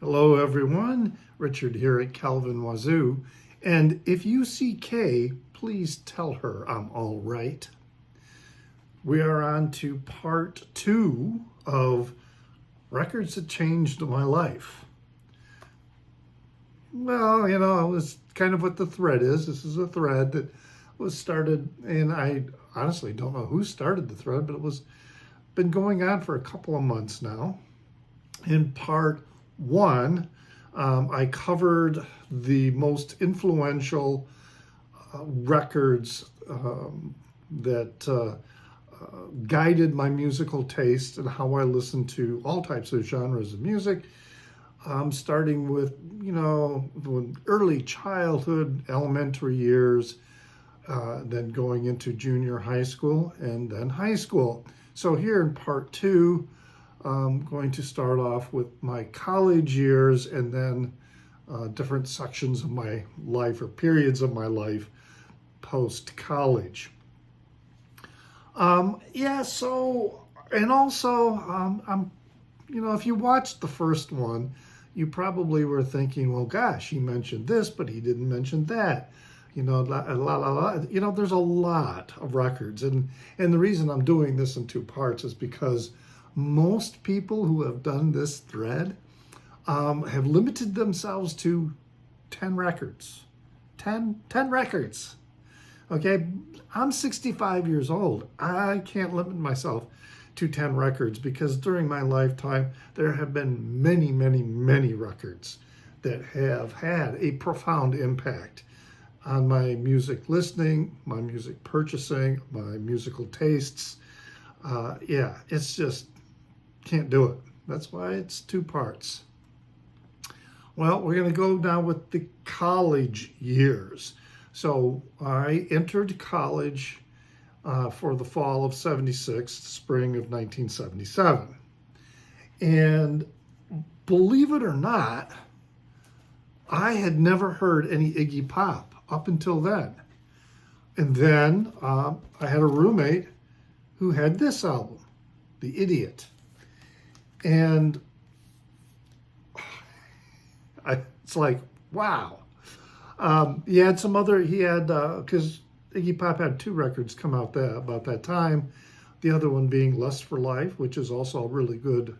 Hello everyone, Richard here at Calvin Wazoo, and if you see Kay, please tell her I'm all right. We are on to part 2 of records that changed my life. Well, it was kind of what the thread is. This is a thread that was started, and I honestly don't know who started the thread, but it was been going on for a couple of months now. In part 1, I covered the most influential records that guided my musical taste and how I listened to all types of genres of music, starting with, early childhood, elementary years, then going into junior high school and then high school. So here in part 2, I'm going to start off with my college years and then different sections of my life or periods of my life post-college. I'm, if you watched the first one, you probably were thinking, well, gosh, he mentioned this, but he didn't mention that. There's a lot of records. And the reason I'm doing this in 2 parts is because most people who have done this thread have limited themselves to 10 records. 10 records. Okay, I'm 65 years old. I can't limit myself to 10 records because during my lifetime, there have been many, many, many records that have had a profound impact on my music listening, my music purchasing, my musical tastes. It's just, can't do it. That's why it's 2 parts. Well, we're going to go now with the college years. So I entered college for the fall of 76, spring of 1977. And believe it or not, I had never heard any Iggy Pop up until then. And then I had a roommate who had this album, The Idiot. And it's like, wow. He had because Iggy Pop had 2 records come out about that time. The other one being Lust for Life, which is also a really good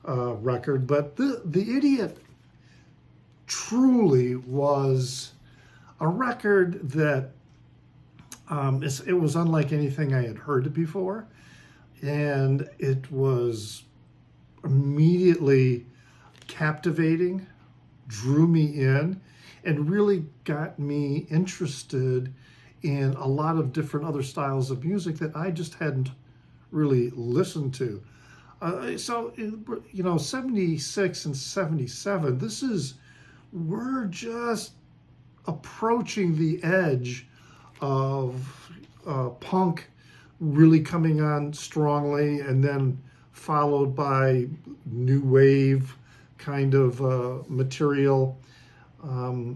record. But the Idiot truly was a record that it was unlike anything I had heard before. And it was immediately captivating, drew me in, and really got me interested in a lot of different other styles of music that I just hadn't really listened to. 76 and 77, we're just approaching the edge of punk really coming on strongly, and then followed by new wave kind of material,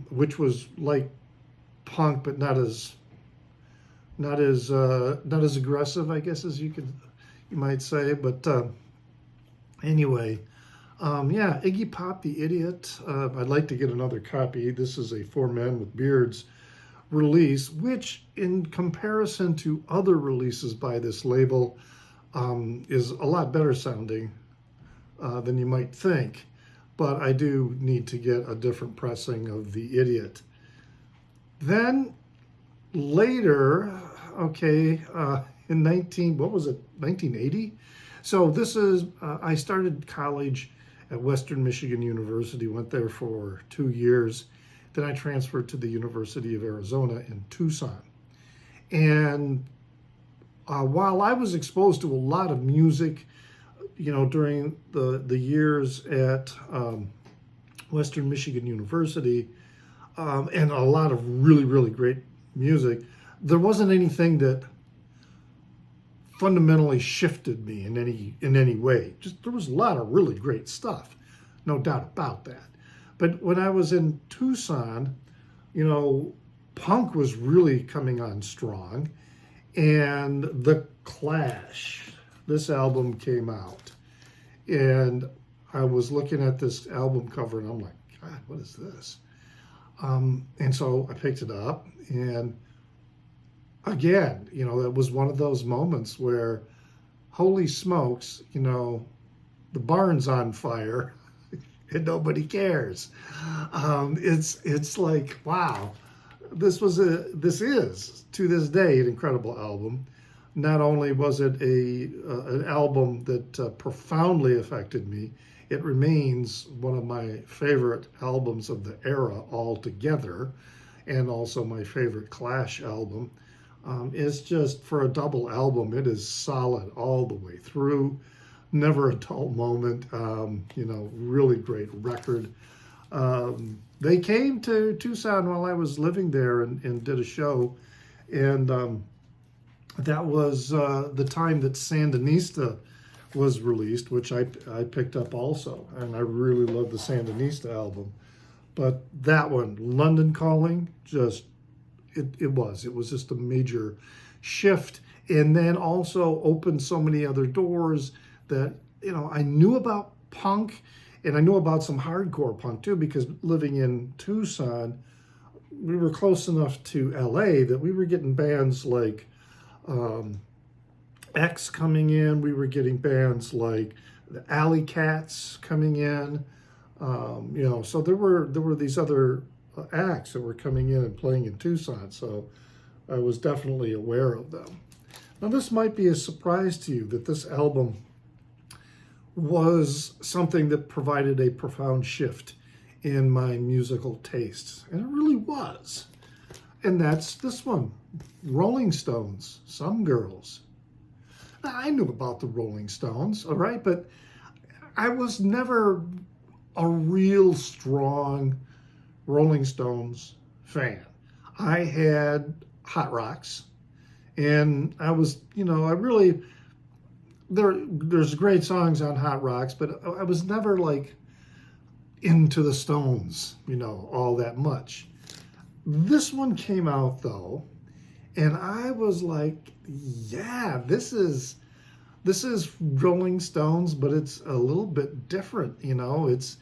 which was like punk, but not as aggressive, I guess, as you might say. But anyway, Iggy Pop, The Idiot. I'd like to get another copy. This is a 4 Men with Beards release, which in comparison to other releases by this label is a lot better sounding than you might think. But I do need to get a different pressing of The Idiot. Then later, in 1980? So this is, I started college at Western Michigan University, went there for 2 years. Then I transferred to the University of Arizona in Tucson. And while I was exposed to a lot of music, during the years at Western Michigan University, and a lot of really, really great music, there wasn't anything that fundamentally shifted me in any way. Just there was a lot of really great stuff, no doubt about that. But when I was in Tucson, punk was really coming on strong, and The Clash, this album came out, and I was looking at this album cover and I'm like, God, what is this? And so I picked it up, and again, you know, it was one of those moments where, holy smokes, you know, the barn's on fire and nobody cares. It's like, wow, this is to this day an incredible album. Not only was it an album that profoundly affected me, it remains one of my favorite albums of the era altogether, and also my favorite Clash album. It's just, for a double album, it is solid all the way through. Never a dull moment. You know, really great record. They came to Tucson while I was living there and did a show, and that was the time that Sandinista was released, which I picked up also, and I really love the Sandinista album. But that one, London Calling, just it was just a major shift, and then also opened so many other doors that, you know, I knew about punk, and I knew about some hardcore punk too, because living in Tucson, we were close enough to LA that we were getting bands like X coming in. We were getting bands like the Alley Cats coming in. You know, so there were these other acts that were coming in and playing in Tucson. So I was definitely aware of them. Now, this might be a surprise to you that this album was something that provided a profound shift in my musical tastes, and it really was. And that's this one, Rolling Stones, Some Girls. Now, I knew about the Rolling Stones, all right, but I was never a real strong Rolling Stones fan. I had Hot Rocks, and I was, you know, I really, there's great songs on Hot Rocks, but I was never like into the Stones, you know, all that much. This one came out though, and I was like, yeah, this is Rolling Stones, but it's a little bit different, you know. It's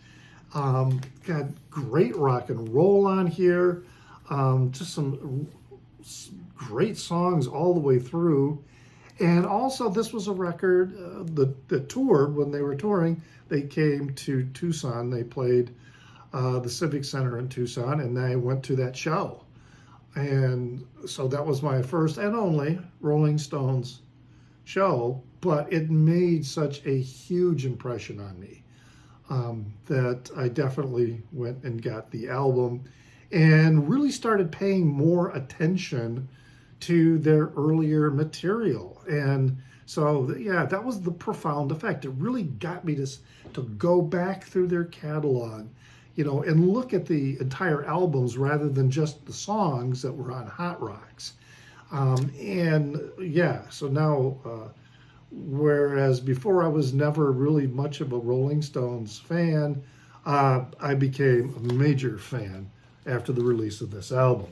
got great rock and roll on here, just some great songs all the way through. And also, this was a record that toured. When they were touring, they came to Tucson. They played the Civic Center in Tucson, and I went to that show. And so that was my first and only Rolling Stones show, but it made such a huge impression on me that I definitely went and got the album and really started paying more attention to their earlier material. And so, yeah, that was the profound effect. It really got me to go back through their catalog, you know, and look at the entire albums rather than just the songs that were on Hot Rocks. And yeah, so now, whereas before I was never really much of a Rolling Stones fan, I became a major fan after the release of this album.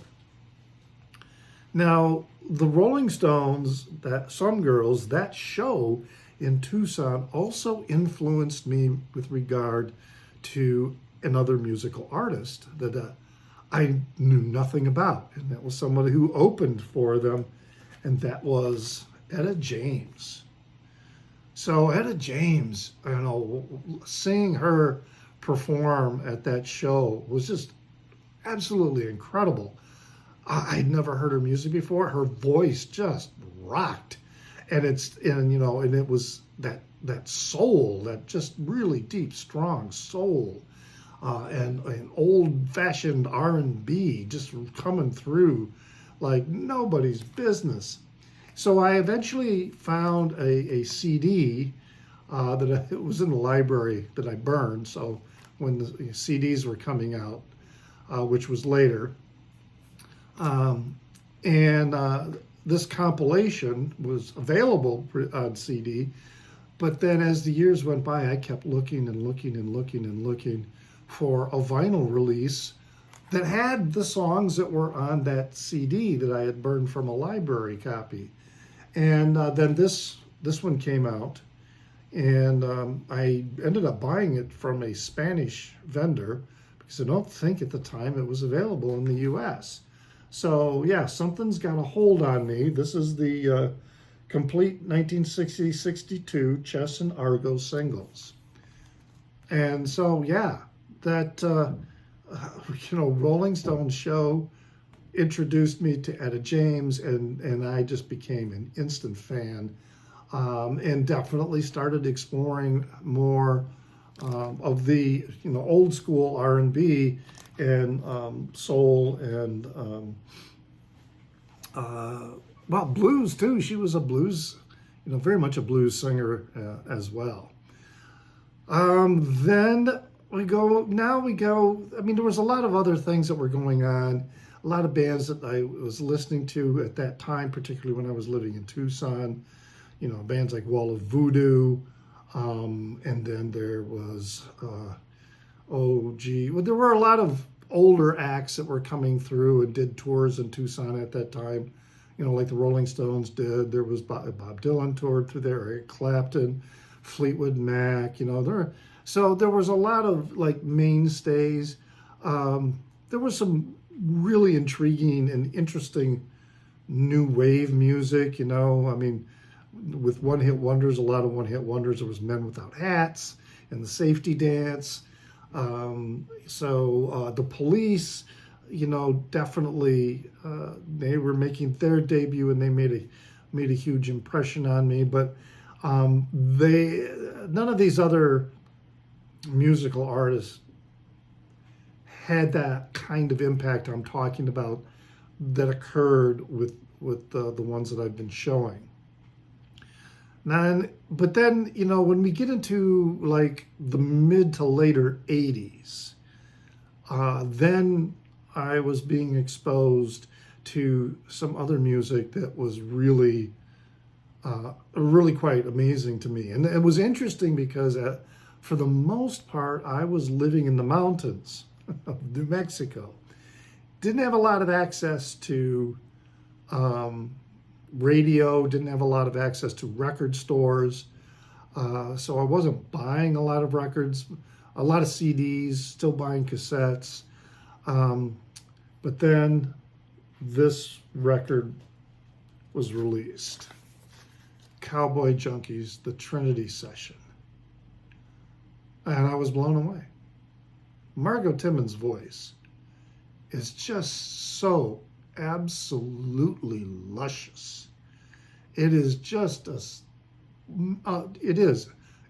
Now, the Rolling Stones, that Some Girls, that show in Tucson also influenced me with regard to another musical artist that I knew nothing about, and that was somebody who opened for them, and that was Etta James. So Etta James, you know, seeing her perform at that show was just absolutely incredible. I'd never heard her music before. Her voice just rocked, and it was that soul, that just really deep, strong soul, and old-fashioned R&B just coming through like nobody's business. So I eventually found a CD it was in the library that I burned. So when the CDs were coming out, which was later. This compilation was available on CD, but then as the years went by, I kept looking and looking and looking and looking for a vinyl release that had the songs that were on that CD that I had burned from a library copy. And then this one came out, And I ended up buying it from a Spanish vendor because I don't think at the time it was available in the US. So yeah, something's got a hold on me. This is the complete 1960-62 Chess and Argo singles. And so yeah, that Rolling Stone show introduced me to Etta James, and I just became an instant fan, and definitely started exploring more of the old school R&B and soul and well, blues too. She was a blues, very much a blues singer as well. Then we go. I mean, there was a lot of other things that were going on. A lot of bands that I was listening to at that time, particularly when I was living in Tucson. Bands like Wall of Voodoo, and then there was well, there were a lot of older acts that were coming through and did tours in Tucson at that time. Like the Rolling Stones did. There was Bob Dylan toured through there, Eric Clapton, Fleetwood Mac. So there was a lot of like mainstays. There was some really intriguing and interesting new wave music. I mean, with one-hit wonders, a lot of one-hit wonders. There was Men Without Hats and the Safety Dance. The Police, definitely they were making their debut, and they made a huge impression on me. But none of these other musical artists had that kind of impact I'm talking about that occurred with the ones that I've been showing. But then, when we get into like the mid to later 80s, then I was being exposed to some other music that was really quite amazing to me. And it was interesting because for the most part, I was living in the mountains of New Mexico. Didn't have a lot of access to radio, didn't have a lot of access to record stores. So I wasn't buying a lot of records, a lot of CDs, still buying cassettes. But then this record was released. Cowboy Junkies, the Trinity session. And I was blown away. Margot Timmons' voice is just so absolutely luscious. It is just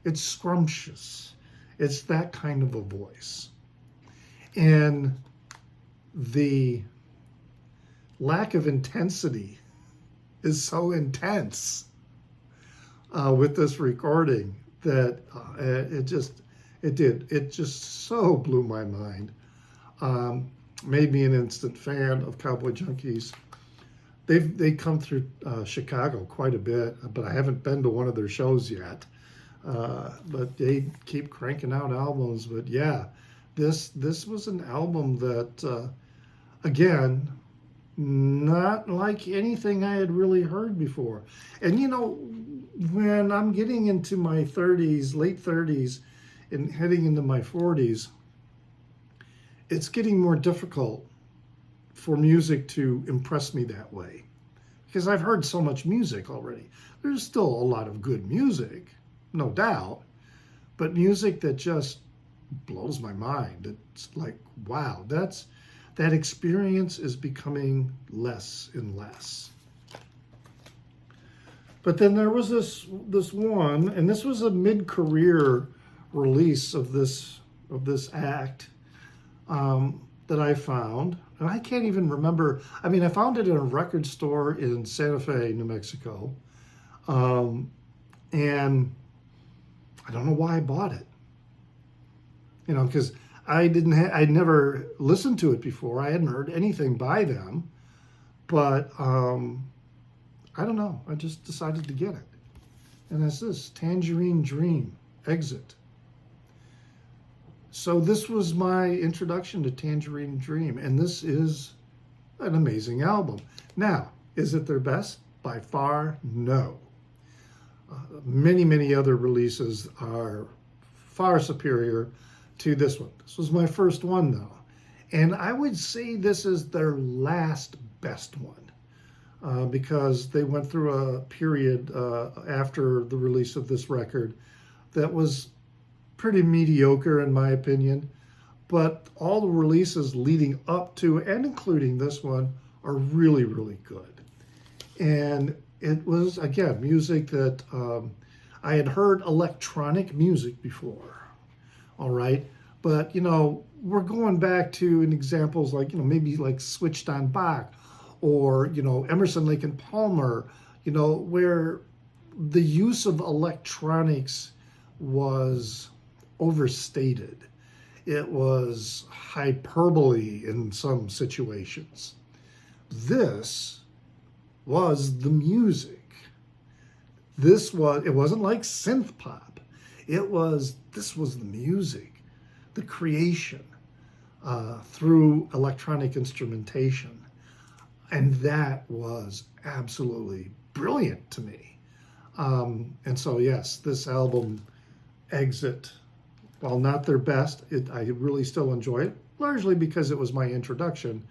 it's scrumptious. It's that kind of a voice. And the lack of intensity is so intense with this recording that it just so blew my mind. Made me an instant fan of Cowboy Junkies. They come through Chicago quite a bit, but I haven't been to one of their shows yet. But they keep cranking out albums. But yeah, this was an album that, again, not like anything I had really heard before. And when I'm getting into my 30s, late 30s, and heading into my 40s, it's getting more difficult for music to impress me that way because I've heard so much music already. There's still a lot of good music, no doubt, but music that just blows my mind. It's like, wow, that experience is becoming less and less. But then there was this one, and this was a mid-career release of this act that I found, and I can't even remember. I mean, I found it in a record store in Santa Fe, New Mexico, and I don't know why I bought it. Because I'd never listened to it before. I hadn't heard anything by them, but I don't know. I just decided to get it, and it's this Tangerine Dream, Exit. So this was my introduction to Tangerine Dream, and this is an amazing album. Now, is it their best? By far, no. Many, many other releases are far superior to this one. This was my first one, though. And I would say this is their last best one, because they went through a period after the release of this record that was pretty mediocre, in my opinion. But all the releases leading up to and including this one are really, really good. And it was, again, music that I had heard electronic music before, all right? But, we're going back to examples like, maybe like Switched on Bach or, Emerson, Lake and Palmer, where the use of electronics was overstated. It was hyperbole in some situations. This was the music. It wasn't like synth pop. This was the music, the creation through electronic instrumentation. And that was absolutely brilliant to me. And so, yes, this album, Exit, while not their best, I really still enjoy it, largely because it was my introduction.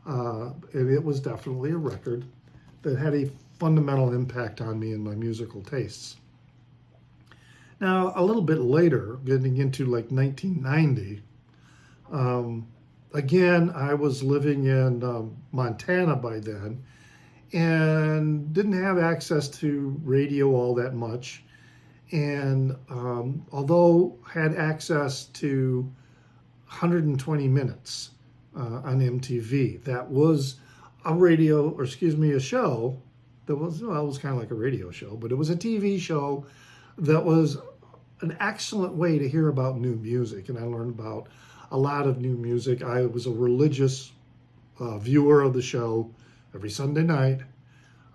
And it was definitely a record that had a fundamental impact on me and my musical tastes. Now, a little bit later, getting into like 1990, again, I was living in Montana by then and didn't have access to radio all that much. And although had access to 120 Minutes on MTV, that was a show that was, it was kind of like a radio show, but it was a TV show that was an excellent way to hear about new music. And I learned about a lot of new music. I was a religious viewer of the show every Sunday night.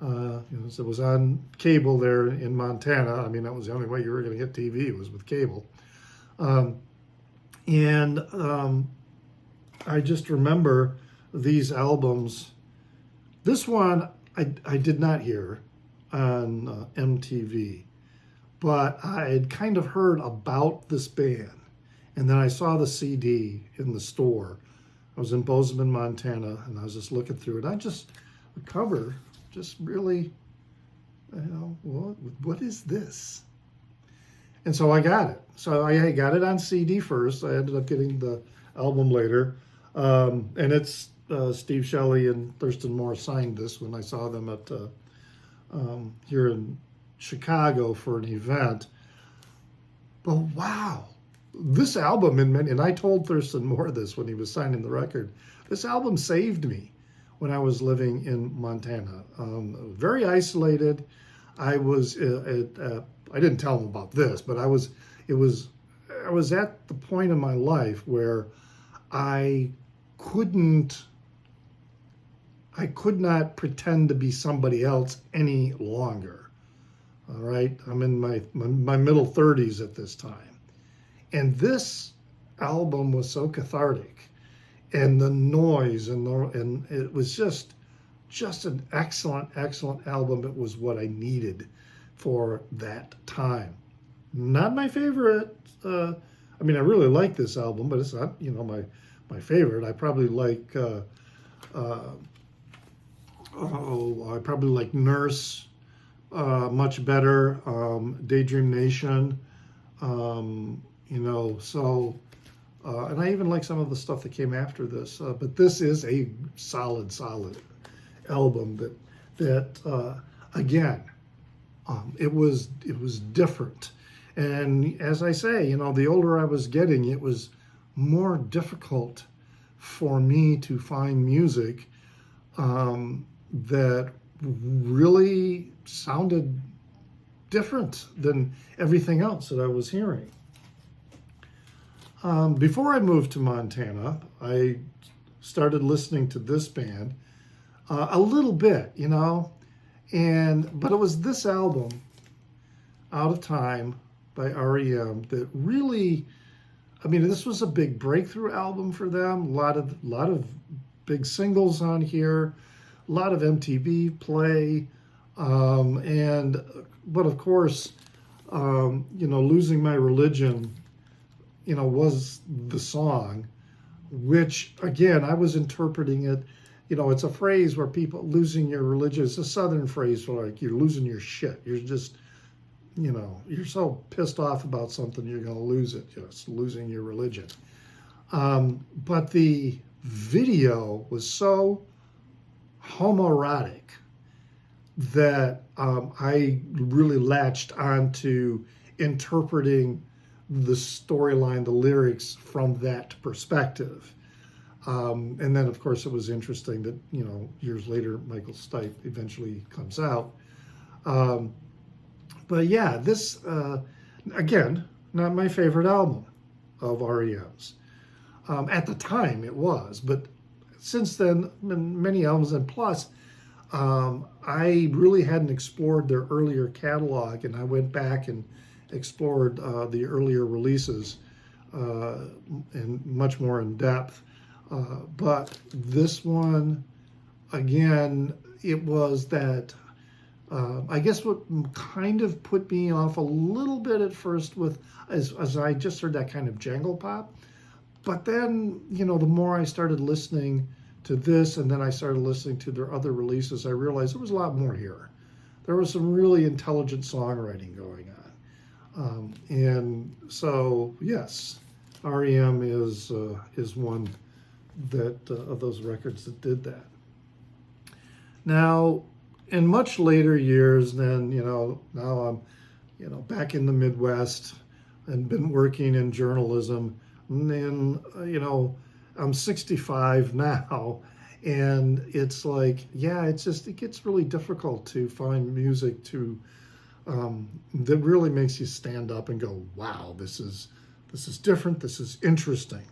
It was on cable there in Montana. I mean, that was the only way you were going to get TV, was with cable. I just remember these albums. This one I did not hear on MTV, but I had kind of heard about this band. And then I saw the CD in the store. I was in Bozeman, Montana, and I was just looking through it. The cover just really, what is this? And so I got it. So I got it on CD first. I ended up getting the album later. And it's Steve Shelley and Thurston Moore signed this when I saw them at here in Chicago for an event. But wow, this album, and I told Thurston Moore this when he was signing the record, this album saved me when I was living in Montana. Very isolated. I didn't tell him about this, but I was at the point in my life where I could not pretend to be somebody else any longer. All right, I'm in my middle 30s at this time, and this album was so cathartic. And the noise and it was just an excellent album. It was what I needed for that time. Not my favorite. I really like this album, but it's not my favorite. I probably like I probably like Nurse much better. Daydream Nation. And I even like some of the stuff that came after this. But this is a solid album that again, it was different. And as I say, the older I was getting, it was more difficult for me to find music that really sounded different than everything else that I was hearing. Before I moved to Montana, I started listening to this band a little bit, but it was this album, Out of Time by R.E.M, that really, this was a big breakthrough album for them. A lot of big singles on here, a lot of MTV play, and but of course, Losing My Religion, was the song, which, again, I was interpreting it, it's a phrase where people, losing your religion, it's a Southern phrase for like, you're losing your shit. You're just, you're so pissed off about something, you're going to lose it, just losing your religion. But the video was so homoerotic that I really latched onto interpreting the storyline, the lyrics from that perspective. And then, of course, it was interesting that, years later, Michael Stipe eventually comes out. But yeah, this, again, not my favorite album of R.E.M's. At the time, it was. But since then, many albums, and plus, I really hadn't explored their earlier catalog, and I went back and explored the earlier releases and much more in depth. But this one, again, it was that, I guess what kind of put me off a little bit at first as I just heard that kind of jangle pop. But then, the more I started listening to this, and then I started listening to their other releases, I realized there was a lot more here. There was some really intelligent songwriting going on. And so, yes, R.E.M. is one that of those records that did that. Now, in much later years, then, now I'm, back in the Midwest and been working in journalism. And then, I'm 65 now, and it's like, yeah, it gets really difficult to find music that really makes you stand up and go, wow, this is different, this is interesting.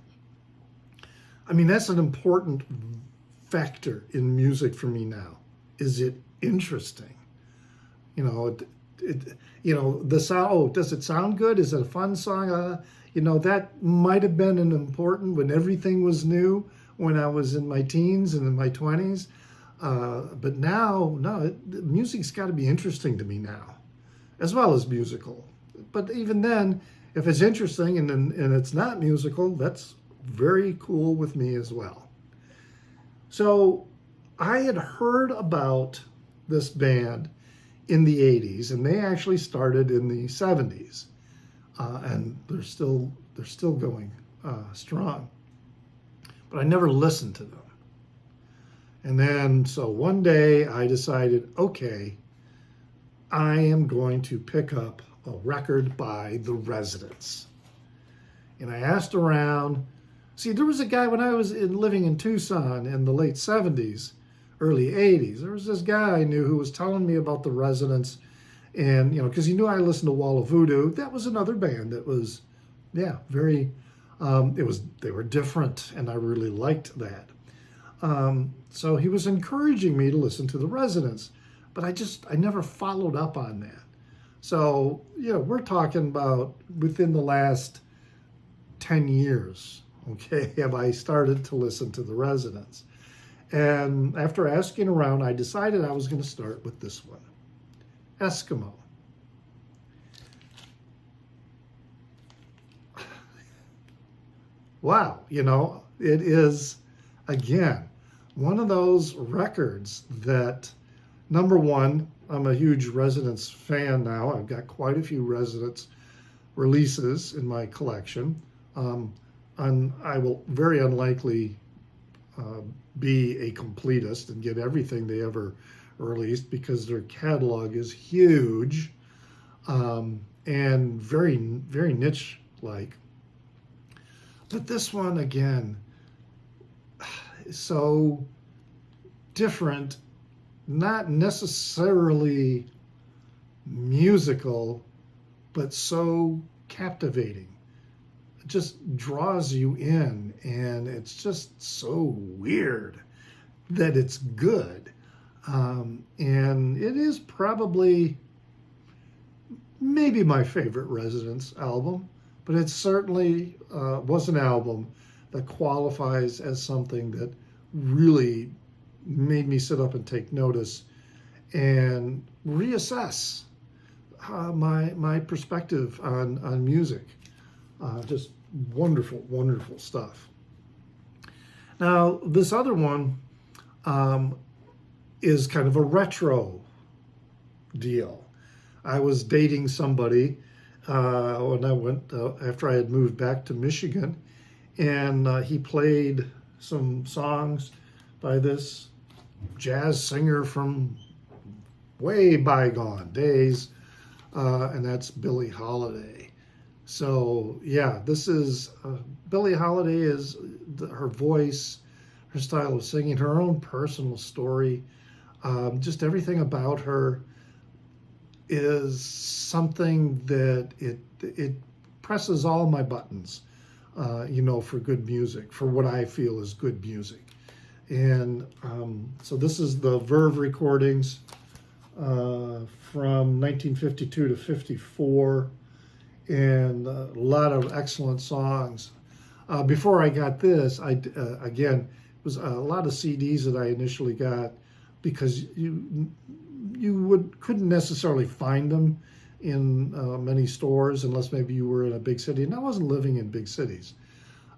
I mean, that's an important factor in music for me now. Is it interesting? The sound, does it sound good? Is it a fun song? That might have been an important when everything was new, when I was in my teens and in my 20s. But now, no, music's got to be interesting to me now, as well as musical. But even then, if it's interesting and it's not musical, that's very cool with me as well. So I had heard about this band in the 80s, and they actually started in the 70s. And they're still going strong. But I never listened to them. And then, so one day I decided, okay, I am going to pick up a record by The Residents. And I asked around. See, there was a guy when I was living in Tucson in the late 70s, early 80s. There was this guy I knew who was telling me about The Residents. And, because he knew I listened to Wall of Voodoo. That was another band that was, very, they were different, and I really liked that. So he was encouraging me to listen to The Residents, but I never followed up on that. So, we're talking about within the last 10 years, okay, have I started to listen to The Residents. And after asking around, I decided I was going to start with this one. Eskimo. Wow, it is, again, one of those records that, number one, I'm a huge Residents fan now. I've got quite a few Residents releases in my collection. And I will very unlikely be a completist and get everything they ever released because their catalog is huge and very, very niche-like. But this one, again, is so different, not necessarily musical, but so captivating. It just draws you in, and it's just so weird that it's good. And it is probably maybe my favorite Residents album, but it certainly was an album that qualifies as something that really made me sit up and take notice and reassess my perspective on music. Just wonderful, wonderful stuff. Now, this other one is kind of a retro deal. I was dating somebody when I went after I had moved back to Michigan, and he played some songs by this jazz singer from way bygone days, and that's Billie Holiday. So yeah, this is Billie Holiday is her voice, her style of singing, her own personal story, just everything about her is something that it presses all my buttons, for good music, for what I feel is good music. And so this is the Verve recordings from 1952 to 54, and a lot of excellent songs. Before I got this, again, it was a lot of CDs that I initially got because you couldn't necessarily find them in many stores unless maybe you were in a big city, and I wasn't living in big cities.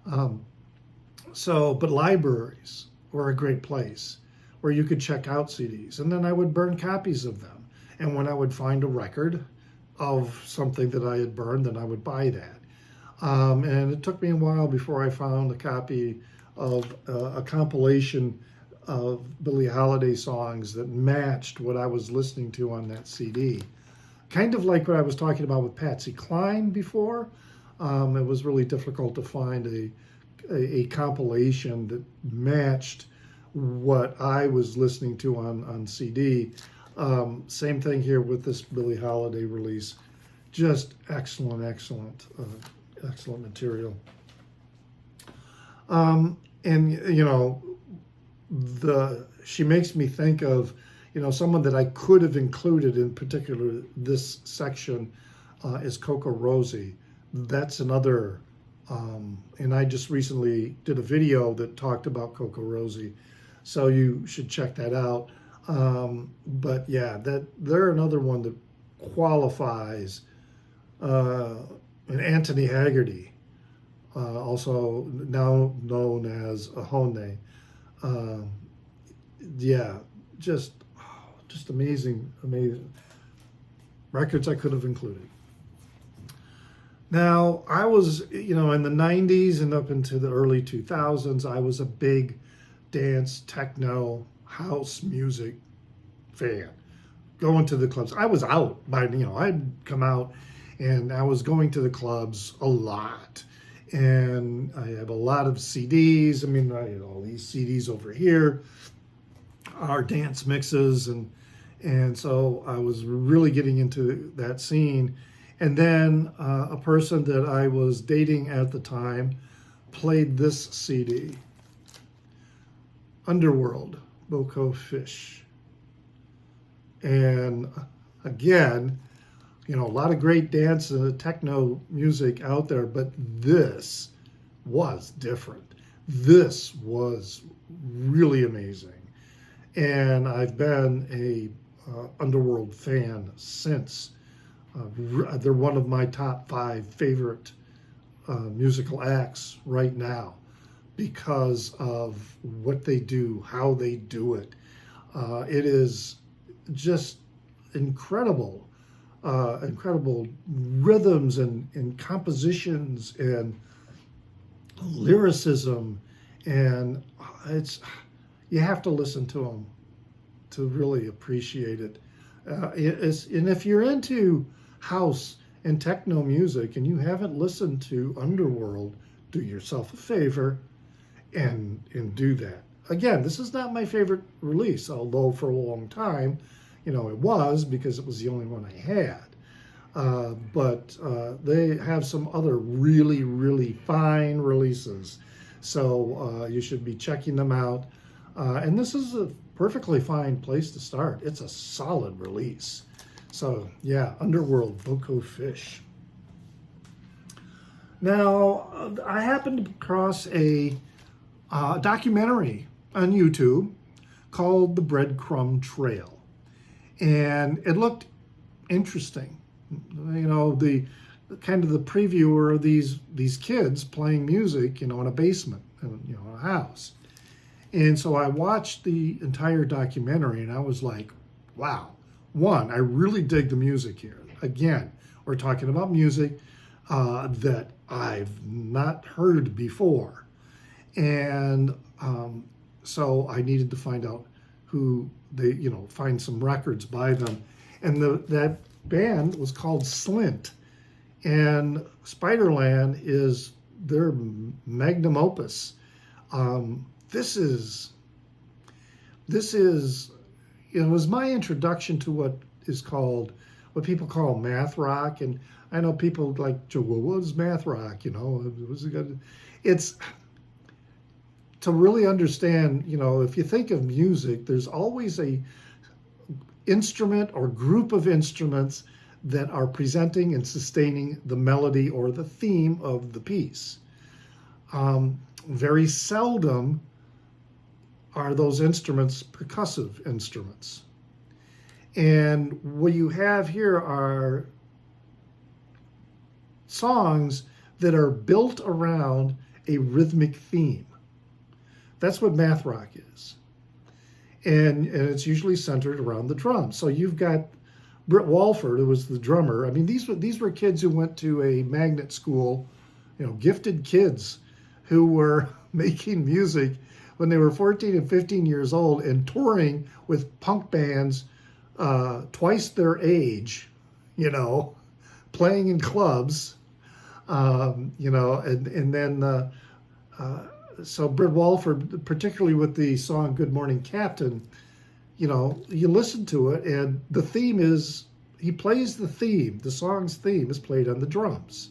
But libraries were a great place where you could check out CDs, and then I would burn copies of them. And when I would find a record of something that I had burned, then I would buy that. And it took me a while before I found a copy of a compilation of Billie Holiday songs that matched what I was listening to on that CD. Kind of like what I was talking about with Patsy Cline before. It was really difficult to find a compilation that matched what I was listening to on CD. Same thing here with this Billie Holiday release. Just excellent, excellent material. She makes me think of, someone that I could have included in particular this section is CocoRosie. That's another, and I just recently did a video that talked about CocoRosie, so you should check that out. But yeah, they're another one that qualifies. And Anthony Haggerty, also now known as Ahone. Yeah, just amazing records I could have included. Now, I was, in the 90s and up into the early 2000s, I was a big dance, techno, house music fan. Going to the clubs. I was out by, I'd come out and I was going to the clubs a lot. And I have a lot of CDs. I mean, I had all these CDs over here, our dance mixes. And so I was really getting into that scene. And then a person that I was dating at the time played this CD, Underworld, Beaucoup Fish. And again, a lot of great dance and techno music out there, but this was different. This was really amazing. And I've been a Underworld fan since. They're one of my top 5 favorite musical acts right now because of what they do, how they do it. It is just incredible rhythms and compositions and lyricism, and you have to listen to them to really appreciate it. And if you're into house and techno music and you haven't listened to Underworld, do yourself a favor and do that. Again, this is not my favorite release, although for a long time, it was, because it was the only one I had. But they have some other really, really fine releases. So you should be checking them out. And this is a perfectly fine place to start. It's a solid release. So yeah, Underworld, Beaucoup Fish. Now, I happened across a documentary on YouTube called The Breadcrumb Trail. And it looked interesting. you know, the kind of the previewer of these kids playing music, you know, in a basement, you know, a house. And so I watched the entire documentary and I was like, wow. One, I really dig the music here. Again, we're talking about music that I've not heard before. And so I needed to find out who they, you know, find some records by them. And that band was called Slint. And Spiderland is their magnum opus. This is, it was my introduction to what people call math rock. And I know people like, Joe, well, what is math rock? You know, it's to really understand, you know, if you think of music, there's always a instrument or group of instruments that are presenting and sustaining the melody or the theme of the piece. Very seldom are those instruments percussive instruments. And what you have here are songs that are built around a rhythmic theme. That's what math rock is. And it's usually centered around the drums. So you've got Britt Walford, who was the drummer. I mean, these were kids who went to a magnet school, you know, gifted kids who were making music when they were 14 and 15 years old and touring with punk bands twice their age, you know, playing in clubs, you know, and then so Britt Walford, particularly with the song Good Morning Captain, you know, you listen to it and the theme is, he plays the theme, the song's theme is played on the drums.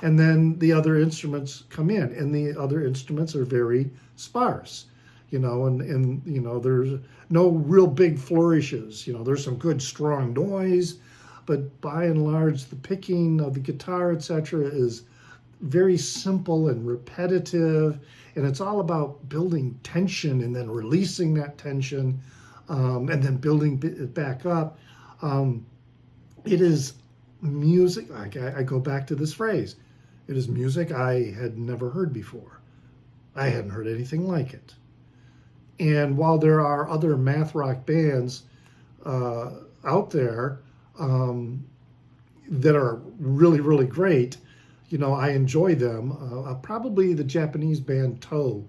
And then the other instruments come in, and the other instruments are very sparse, you know, and you know, there's no real big flourishes. You know, there's some good strong noise, but by and large, the picking of the guitar, etc., is very simple and repetitive, and it's all about building tension and then releasing that tension, and then building it back up. It is music. I go back to this phrase. It is music I had never heard before. I hadn't heard anything like it. And while there are other math rock bands out there that are really, really great, you know, I enjoy them. Probably the Japanese band Toe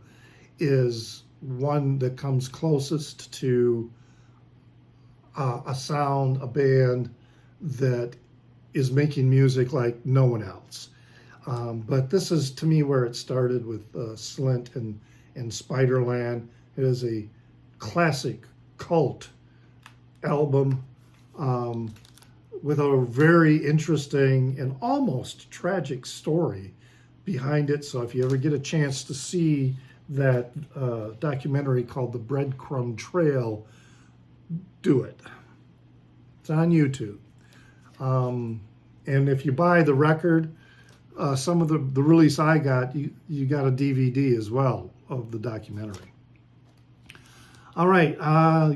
is one that comes closest to a sound, a band that is making music like no one else. But this is, to me, where it started with Slint and Spiderland. It is a classic cult album with a very interesting and almost tragic story behind it. So if you ever get a chance to see that documentary called The Breadcrumb Trail, do it. It's on YouTube. And if you buy the record, some of the release I got, you got a DVD as well of the documentary. All right,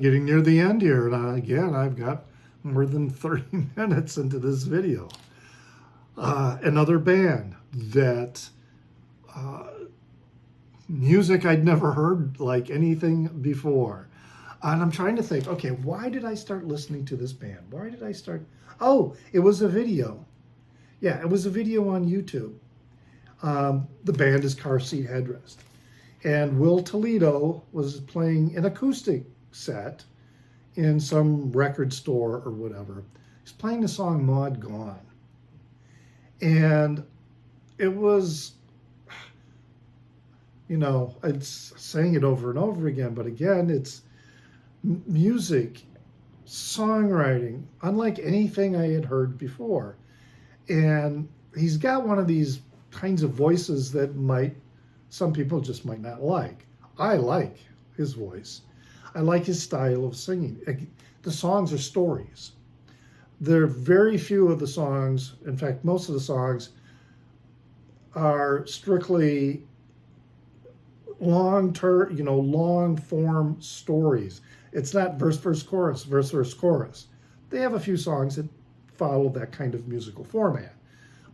getting near the end here. And again, I've got more than 30 minutes into this video. Another band that music I'd never heard like anything before. And I'm trying to think, okay, why did I start listening to this band? Why did I start? Oh, it was a video. Yeah, it was a video on YouTube. The band is Car Seat Headrest. And Will Toledo was playing an acoustic set in some record store or whatever. He's playing the song Maud Gone. And it was, you know, it's saying it over and over again, but again, it's music, songwriting, unlike anything I had heard before. And he's got one of these kinds of voices that some people just might not like. I like his voice. I like his style of singing. The songs are stories. There are very few of the songs, in fact, most of the songs are strictly long form stories. It's not verse, verse, chorus, verse, verse, chorus. They have a few songs that follow that kind of musical format,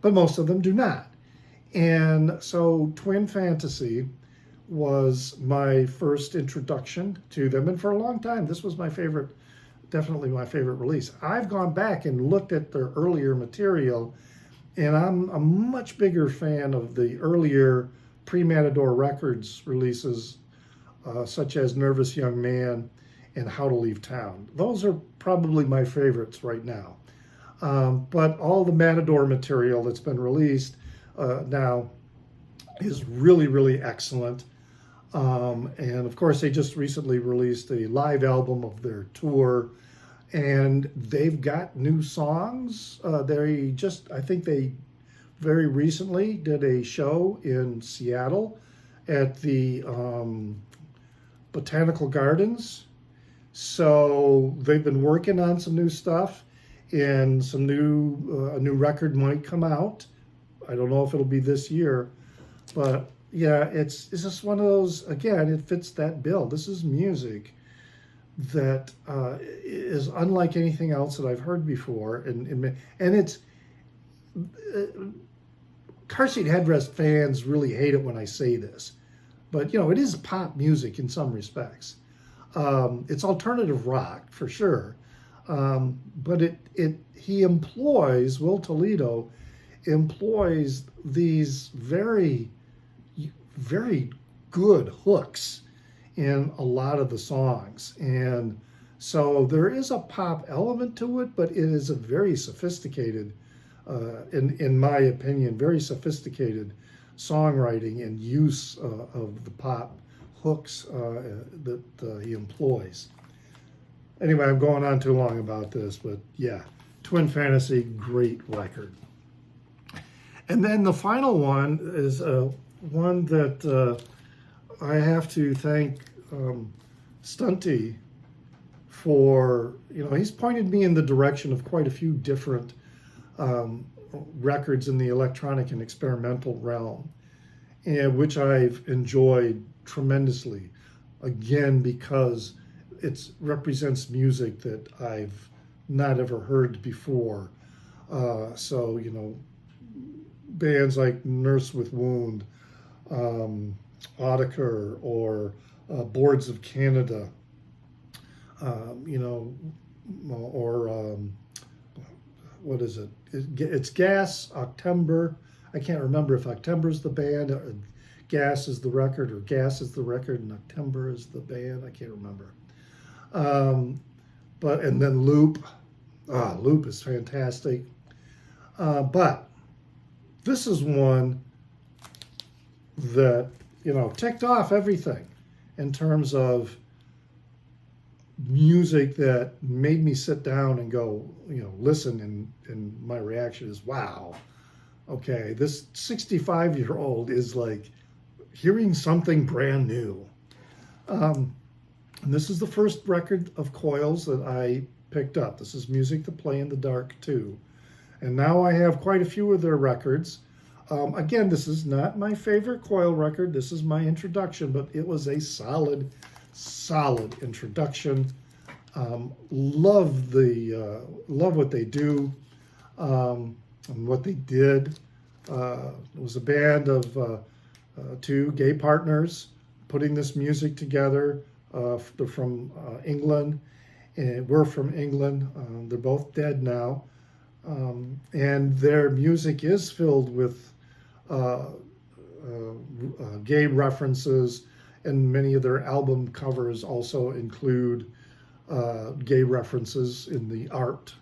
but most of them do not. And so Twin Fantasy was my first introduction to them, and for a long time this was my favorite, definitely my favorite release. I've gone back and looked at their earlier material, and I'm a much bigger fan of the earlier pre-Matador Records releases, such as Nervous Young Man and How to Leave Town. Those are probably my favorites right now. But all the Matador material that's been released now is really, really excellent. And of course, they just recently released a live album of their tour, and they've got new songs. I think they very recently did a show in Seattle at the Botanical Gardens. So they've been working on some new stuff, and some a new record might come out. I don't know if it'll be this year, but yeah, it's just one of those, again, it fits that bill. This is music that is unlike anything else that I've heard before. And it's, car seat headrest fans really hate it when I say this, but it is pop music in some respects. It's alternative rock for sure. But Will Toledo employs these very, very good hooks in a lot of the songs. And so there is a pop element to it, but it is a very sophisticated, in my opinion, very sophisticated songwriting and use of the pop hooks that he employs. Anyway, I'm going on too long about this, but yeah, Twin Fantasy, great record. And then the final one is one that I have to thank Stunty for. He's pointed me in the direction of quite a few different records in the electronic and experimental realm, and which I've enjoyed tremendously, again, because it represents music that I've not ever heard before. So, bands like Nurse with Wound, Autechre, or Boards of Canada, or what is it? It's Gas, October. I can't remember if October is the band, or Gas is the record, or Gas is the record and October is the band. I can't remember. And then Loop. Loop is fantastic. But this is one that, ticked off everything in terms of music that made me sit down and go, listen, and my reaction is, wow, okay, this 65-year-old is like hearing something brand new. And this is the first record of Coil's that I picked up. This is Music to Play in the Dark 2. And now I have quite a few of their records. Again, this is not my favorite Coil record. This is my introduction, but it was a solid introduction. Love what they do, and what they did. It was a band of two gay partners putting this music together. They're from England, and we're from England. They're both dead now, and their music is filled with gay references, and many of their album covers also include gay references in the art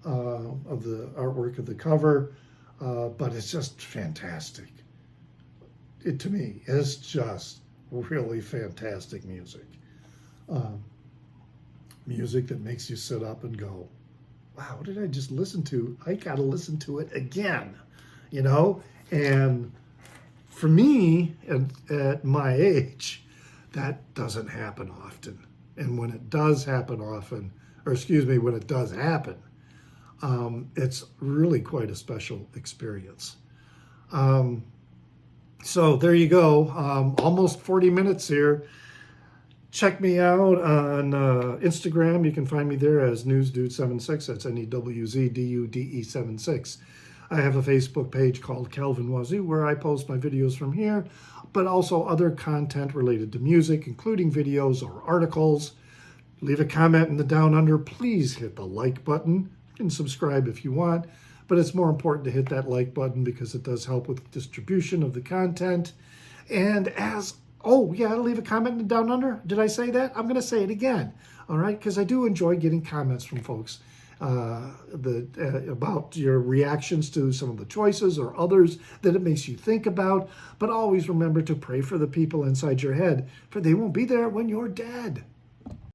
of the artwork of the cover. But it's just fantastic. To me, it's just really fantastic music. Music that makes you sit up and go, wow, what did I just listen to? I got to listen to it again, And for me, at my age, that doesn't happen often. And when it does happen often, when it does happen, it's really quite a special experience. So there you go. Almost 40 minutes here. Check me out on Instagram. You can find me there as NewsDude76. That's NEWZDUDE76. I have a Facebook page called CocoRosie where I post my videos from here, but also other content related to music, including videos or articles. Leave a comment in the Down Under. Please hit the like button. You can subscribe if you want, but it's more important to hit that like button because it does help with distribution of the content. And oh, yeah, leave a comment down under. Did I say that? I'm going to say it again, all right? Because I do enjoy getting comments from folks about your reactions to some of the choices or others that it makes you think about. But always remember to pray for the people inside your head, for they won't be there when you're dead.